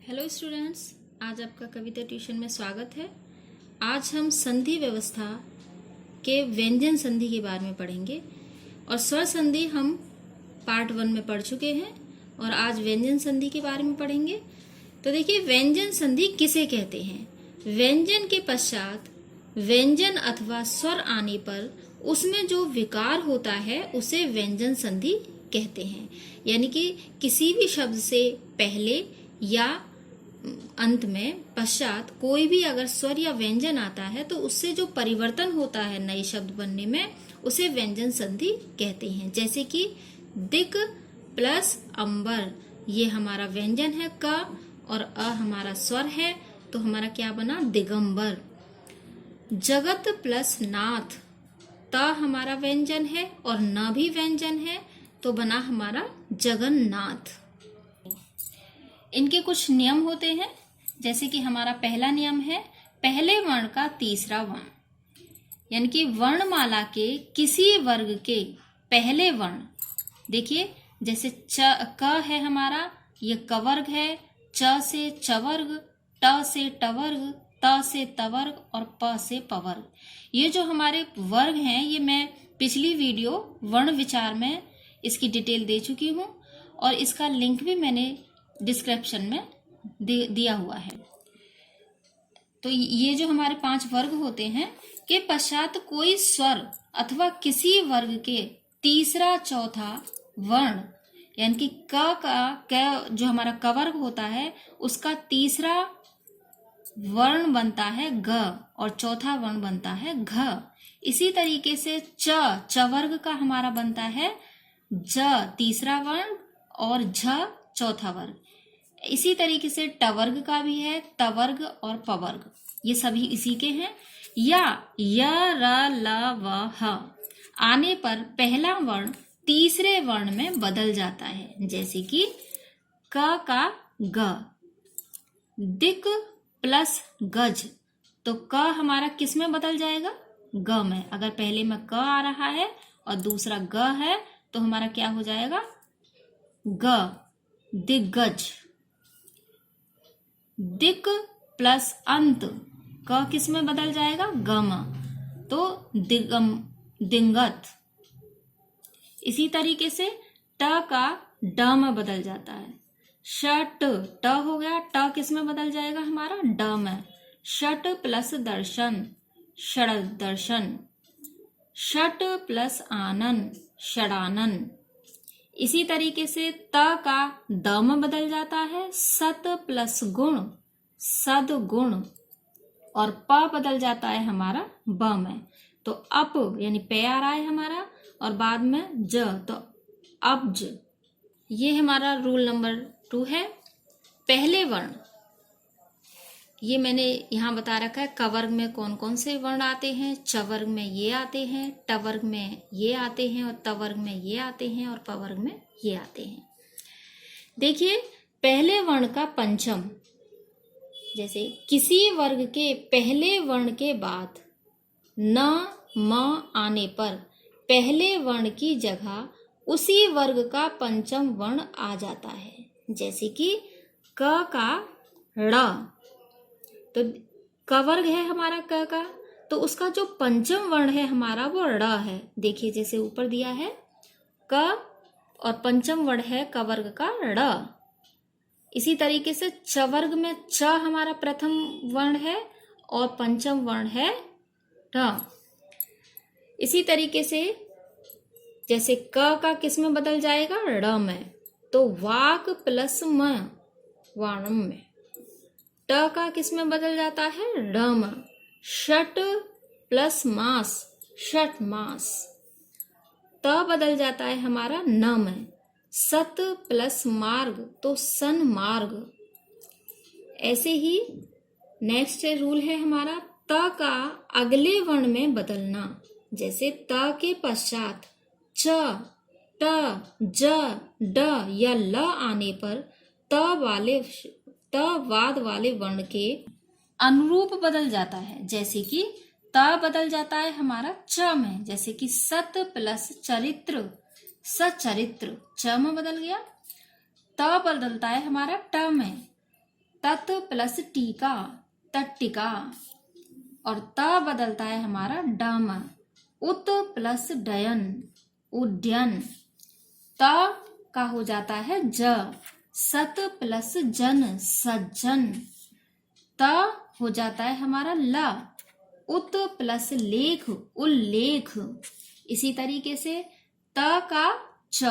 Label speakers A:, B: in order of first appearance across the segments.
A: Hello students, आज आपका कविता tuition में स्वागत है। आज हम संधि व्यवस्था के व्यंजन संधि के बारे में पढ़ेंगे और स्वर संधि हम पार्ट 1 में पढ़ चुके हैं और आज व्यंजन संधि के बारे में पढ़ेंगे। तो देखिए, व्यंजन संधि किसे कहते हैं? व्यंजन के पश्चात व्यंजन अथवा स्वर आने पर उसमें जो विकार होता है उसे व्यंजन संधि कहते हैं। यानी कि किसी भी शब्द से पहले या अंत में पश्चात कोई भी अगर स्वर या व्यंजन आता है तो उससे जो परिवर्तन होता है नए शब्द बनने में उसे व्यंजन संधि कहते हैं। जैसे कि दिक प्लस अंबर, ये हमारा व्यंजन है क और अ हमारा स्वर है तो हमारा क्या बना? दिगंबर। जगत प्लस नाथ, त हमारा व्यंजन है और न भी व्यंजन है तो बना हमारा जगन्नाथ। इनके कुछ नियम होते हैं, जैसे कि हमारा पहला नियम है पहले वर्ण का तीसरा वर्ण, यानी कि वर्णमाला के किसी वर्ग के पहले वर्ण, देखिए जैसे क है हमारा, ये क वर्ग है, च से च वर्ग, ट से ट वर्ग, त से त वर्ग और प से प वर्ग। ये जो हमारे वर्ग हैं ये मैं पिछली वीडियो वर्ण विचार में इसकी डिटेल दे चुकी हूँ और इसका लिंक भी मैंने डिस्क्रिप्शन में दिया हुआ है। तो ये जो हमारे 5 वर्ग होते हैं के पश्चात कोई स्वर अथवा किसी वर्ग के तीसरा चौथा वर्ण, यानी कि क जो हमारा क वर्ग होता है उसका तीसरा वर्ण बनता है ग और चौथा वर्ण बनता है घ। इसी तरीके से च वर्ग का हमारा बनता है ज तीसरा वर्ण और झ चौथा वर्ग। इसी तरीके से ट वर्ग का भी है, त वर्ग और प वर्ग, ये सभी इसी के हैं। या य र ल व ह आने पर पहला वर्ण तीसरे वर्ण में बदल जाता है, जैसे कि क का ग। दिक प्लस गज, तो क हमारा किस में बदल जाएगा? ग में। अगर पहले में क आ रहा है और दूसरा ग है तो हमारा क्या हो जाएगा? ग, दिग्गज। दिक प्लस अंत, क किस में बदल जाएगा? गम, तो दिंगत। इसी तरीके से ट का ड में बदल जाता है। शट ट हो गया, ट किस में बदल जाएगा? हमारा ड में। शट प्लस दर्शन, षड दर्शन। शट प्लस आनन, षडानन। इसी तरीके से त का द में बदल जाता है। सत प्लस गुण, सद गुण। और प बदल जाता है हमारा ब में, तो अप यानी पे आ रहा है हमारा और बाद में ज, तो अब्ज। ये हमारा रूल नंबर 2 है। पहले वर्ण, ये मैंने यहाँ बता रखा है क वर्ग में कौन कौन से वर्ण आते हैं, च वर्ग में ये आते हैं, ट वर्ग में ये आते हैं और त वर्ग में ये आते हैं और प वर्ग में ये आते हैं। देखिए, पहले वर्ण का पंचम, जैसे किसी वर्ग के पहले वर्ण के बाद न म आने पर पहले वर्ण की जगह उसी वर्ग का पंचम वर्ण आ जाता है, जैसे कि क का ड़, तो क वर्ग है हमारा क का, तो उसका जो पंचम वर्ण है हमारा वो ड़ है। देखिए जैसे ऊपर दिया है क और पंचम वर्ण है क वर्ग का ड़। इसी तरीके से च वर्ग में च हमारा प्रथम वर्ण है और पंचम वर्ण है ढ। इसी तरीके से जैसे क का किस में बदल जाएगा? ड़ में, तो वाक प्लस म, वाणम में। ट का किस में बदल जाता है? ड़ में। षट प्लस मास, षट मास। त बदल जाता है हमारा न में। सत प्लस मार्ग, तो सन मार्ग। ऐसे ही नेक्स्ट रूल है हमारा त का अगले वर्ण में बदलना, जैसे त के पश्चात च, ट, ज, ड या ल आने पर त वाद वाले वर्ण के अनुरूप बदल जाता है, जैसे कि त बदल जाता है हमारा च में, जैसे कि सत प्लस चरित्र, सचरित्र, च में बदल गया। त बदलता है हमारा ट में, तत् प्लस टीका, तट्टिका। और त बदलता है हमारा डम, उत प्लस डयन, उड्डयन। त का हो जाता है ज, सत प्लस जन, सज्जन। त हो जाता है हमारा ल, उत प्लस लेख, उल्लेख। इसी तरीके से त का च,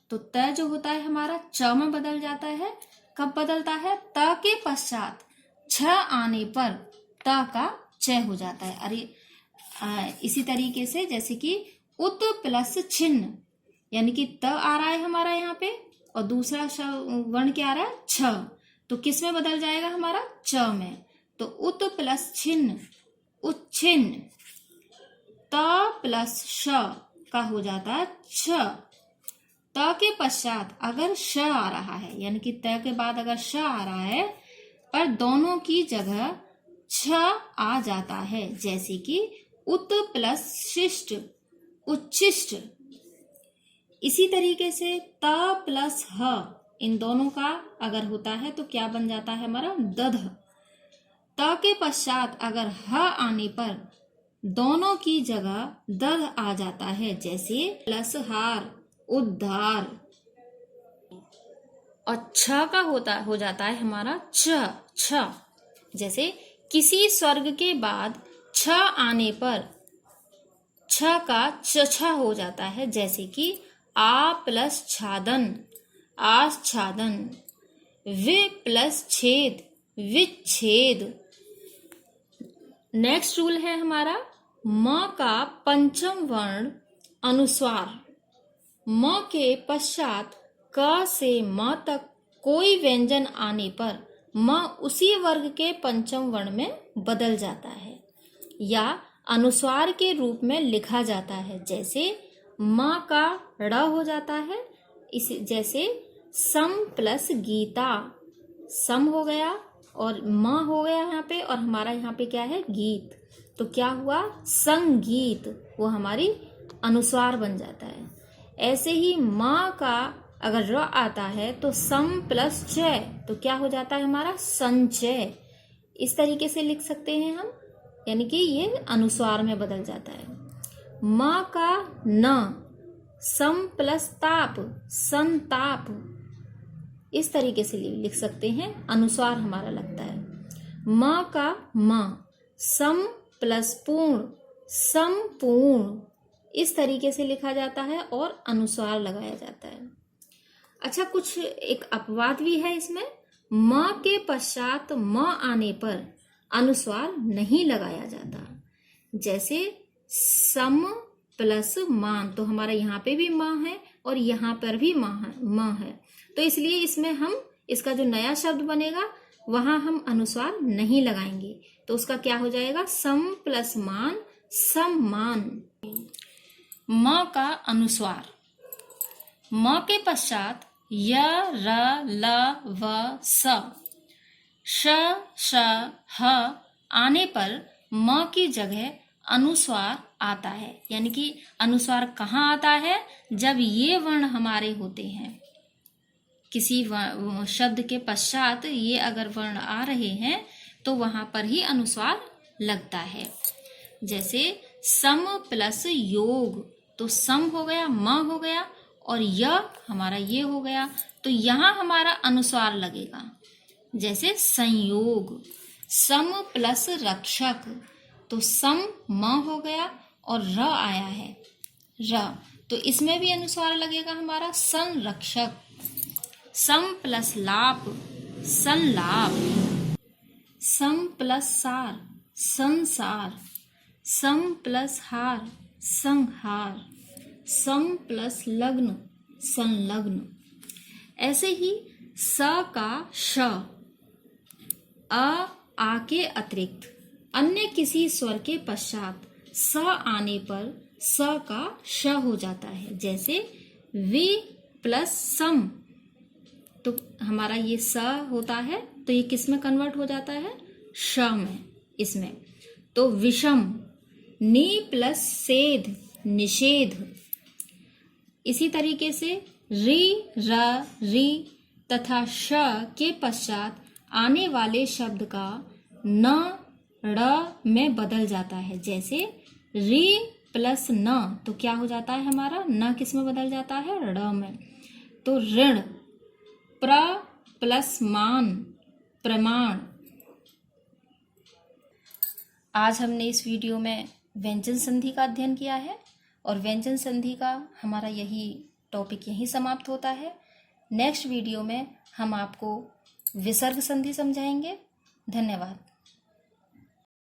A: तो त जो होता है हमारा च में बदल जाता है। कब बदलता है? त के पश्चात छ आने पर त का च हो जाता है। अरे इसी तरीके से जैसे कि उत प्लस छिन्न, यानी कि त आ रहा है हमारा यहाँ पे और दूसरा वर्ण क्या आ रहा है? छ, तो किस में बदल जाएगा हमारा? च में। तो उत प्लस छिन्न, उच्छिन्न। त प्लस श का हो जाता है छ। त के पश्चात अगर श आ रहा है, यानी कि त के बाद अगर श आ रहा है पर दोनों की जगह छ आ जाता है, जैसे कि उत प्लस शिष्ट, उच्छिष्ट। इसी तरीके से त प्लस ह, इन दोनों का अगर होता है तो क्या बन जाता है हमारा? दध। त के पश्चात अगर ह आने पर दोनों की जगह दध आ जाता है, जैसे प्लस हार, उद्धार। और छ का हो जाता है हमारा छ। जैसे किसी स्वर्ग के बाद छ आने पर छ का छ हो जाता है, जैसे कि आ प्लस छादन, आच्छादन। वि प्लस छेद, विच्छेद। नेक्स्ट रूल है हमारा म का पंचम वर्ण अनुस्वार। म के पश्चात क से म तक कोई व्यंजन आने पर म उसी वर्ग के पंचम वर्ण में बदल जाता है या अनुस्वार के रूप में लिखा जाता है। जैसे म का ड़ हो जाता है, इस जैसे सम प्लस गीता, सम हो गया और म हो गया यहाँ पे, और हमारा यहाँ पे क्या है? गीत। तो क्या हुआ? संगीत, वो हमारी अनुस्वार बन जाता है। ऐसे ही म का अगर र आता है तो सम प्लस च, तो क्या हो जाता है हमारा? संचय। इस तरीके से लिख सकते हैं हम, यानी कि ये अनुस्वार में बदल जाता है। म का न, सम प्लस ताप, संताप। इस तरीके से लिख सकते हैं, अनुस्वार हमारा लगता है। म का म, सम प्लस पूर्ण, संपूर्ण। इस तरीके से लिखा जाता है और अनुस्वार लगाया जाता है। अच्छा, कुछ एक अपवाद भी है इसमें। म के पश्चात म आने पर अनुस्वार नहीं लगाया जाता। जैसे सम प्लस मान, तो हमारा यहाँ पे भी म है और यहाँ पर भी म है, तो इसलिए इसमें हम इसका जो नया शब्द बनेगा वहां हम अनुस्वार नहीं लगाएंगे, तो उसका क्या हो जाएगा? सम प्लस मान, सम्मान। म का अनुस्वार। म के पश्चात य, र, ल, व, स, श, श, ह आने पर म की जगह अनुस्वार आता है। यानी कि अनुस्वार कहाँ आता है? जब ये वर्ण हमारे होते हैं, किसी शब्द के पश्चात ये अगर वर्ण आ रहे हैं तो वहां पर ही अनुस्वार लगता है। जैसे सम प्लस योग, तो सम हो गया, म हो गया और य हमारा ये हो गया, तो यहाँ हमारा अनुस्वार लगेगा। जैसे संयोग। सम प्लस रक्षक, तो सम म हो गया और र आया है, र, तो इसमें भी अनुस्वार लगेगा हमारा, संरक्षक। सम प्लस लाप, संलाप। सम प्लस सार, संसार। सम प्लस हार, संहार। सम प्लस लग्न, संलग्न। ऐसे ही स का श, आ के अतिरिक्त अन्य किसी स्वर के पश्चात स आने पर स का श हो जाता है। जैसे वि प्लस सम, तो हमारा ये स होता है तो ये किस में कन्वर्ट हो जाता है? श में, इसमें। तो विषम। नी प्लस सेध, निषेध। इसी तरीके से रि, र, री तथा श के पश्चात आने वाले शब्द का न ड़ में बदल जाता है। जैसे री प्लस न तो क्या हो जाता है हमारा, न किस में बदल जाता है, ड़ में। तो ऋण, प्र प्लस मान, प्रमाण। आज हमने इस वीडियो में व्यंजन संधि का अध्ययन किया है और व्यंजन संधि का हमारा यही टॉपिक यहीं समाप्त होता है। नेक्स्ट वीडियो में हम आपको विसर्ग संधि समझाएंगे। धन्यवाद।